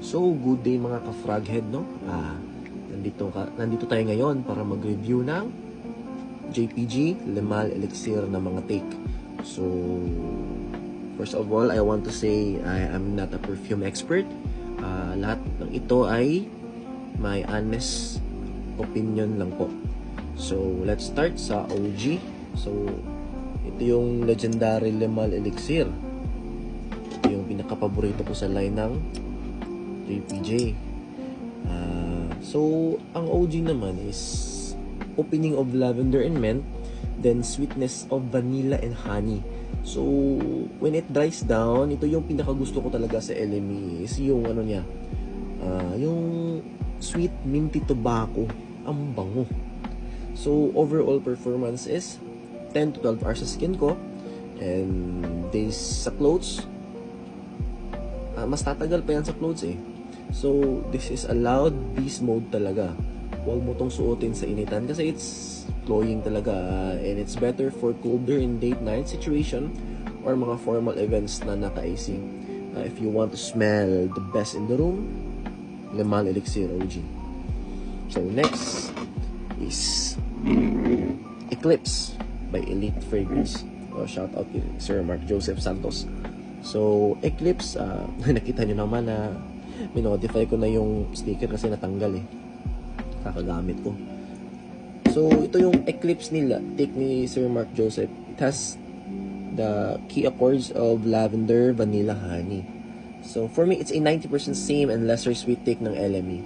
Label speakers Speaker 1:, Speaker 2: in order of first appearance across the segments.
Speaker 1: So, good day mga ka-froghead, no? Nandito tayo ngayon para mag-review ng JPG Limal Elixir na mga take. So, first of all, I want to say I am not a perfume expert. Lahat ng ito ay my honest opinion lang po. So, let's start sa OG. So, ito yung legendary Limal Elixir. Ito yung pinaka-paborito ko sa line ng JPG. So, ang OG naman is opening of lavender and mint, then sweetness of vanilla and honey. So, when it dries down, ito yung pinaka-gusto ko talaga sa LME is yung ano niya, yung sweet minty tobacco. Ang bango. So, overall performance is 10 to 12 hours sa skin ko, and days sa clothes, mas tatagal pa yan sa clothes eh. So, this is a loud beast mode talaga. Huwag mo tong suotin sa initan kasi it's glowing talaga, and it's better for colder and date night situation or mga formal events na naka-AC. If you want to smell the best in the room, Limal Elixir OG. So, next is Eclipse by Elite Fragrance. Shout out to Sir Mark Joseph Santos. So, Eclipse, nakita nyo naman na minotify ko na yung sticker kasi natanggal eh. Kakagamit ko. So, ito yung Eclipse nila, take ni Sir Mark Joseph. It has the key accords of lavender, vanilla, honey. So, for me, it's a 90% same and lesser sweet take ng LME.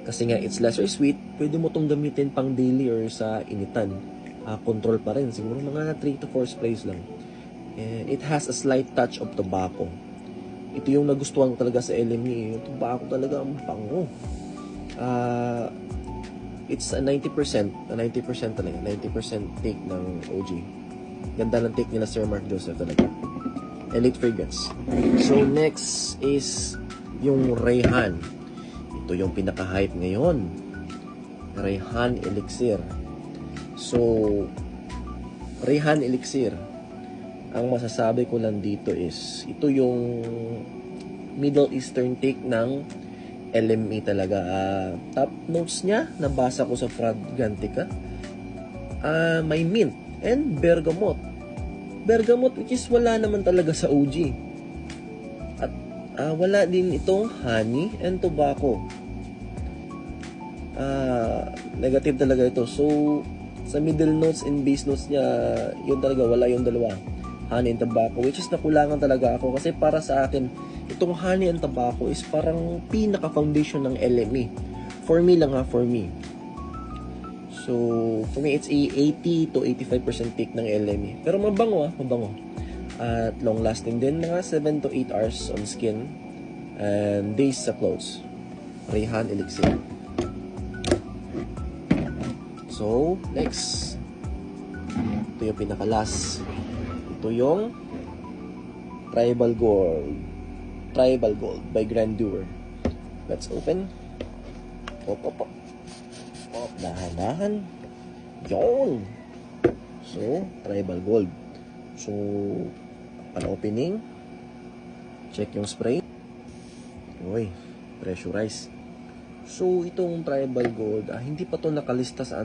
Speaker 1: Kasi nga, it's lesser sweet, pwede mo tong gamitin pang daily or sa initan. Control pa rin. Siguro mga 3 to 4 sprays lang. And it has a slight touch of tobacco. Ito yung nagustuhan ko talaga sa LME. Yung tobacco talaga ang bango. It's a 90% talaga. 90% take ng OG. Ganda ng take nila Sir Mark Joseph talaga. Elite Fragrance. So, next is yung Rayhan. Ito yung pinaka-hype ngayon. Rayhan Elixir. So, Rayhan Elixir. Ang masasabi ko lang dito is, ito yung Middle Eastern take ng LME talaga. Top notes niya, nabasa ko sa Fragrantica. May mint and bergamot. Bergamot which is wala naman talaga sa OG. At wala din itong honey and tobacco. Negative talaga ito. So, sa middle notes and base notes niya, yun talaga, wala yung dalawa. Honey and tobacco, which is nakulangan talaga ako kasi para sa akin, itong honey and tobacco is parang pinaka-foundation ng LME. For me lang for me. So, for me, it's a 80 to 85% take ng LME. Pero mabango mabango. At long-lasting din, mga 7 to 8 hours on skin and days sa clothes. Rayhan Elixir. So, next. Ito yung pinaka-last. Ito yung Tribal Gold by Grandeur. Let's open. Op. Dahan-dahan. Yun. So, Tribal Gold. So, opening. Check yung spray. Uy, pressurize. So, itong Tribal Gold, hindi pa to nakalista sa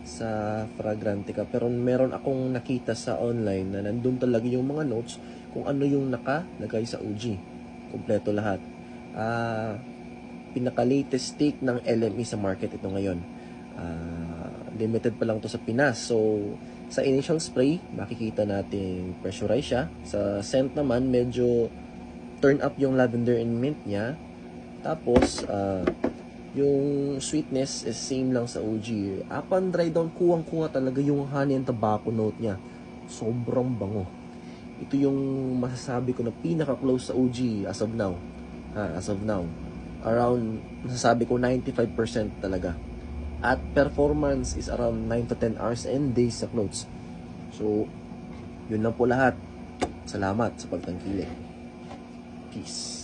Speaker 1: sa Fragrantica, pero meron akong nakita sa online na nandun talaga yung mga notes kung ano yung nakalagay sa OG. Kompleto lahat. Pinaka-latest take ng LME sa market ito ngayon. Limited pa lang to sa Pinas. So, sa initial spray, makikita natin pressurize siya. Sa scent naman, medyo turn up yung lavender and mint niya. Tapos, yung sweetness is same lang sa OG. Upon dry down, kuwang-kuha talaga yung honey and tobacco note niya. Sobrang bango. Ito yung masasabi ko na pinaka-close sa OG as of now. Around, masasabi ko 95% talaga. At performance is around 9 to 10 hours and days sa clothes. So, yun lang po lahat. Salamat sa pagtangkilik. Peace.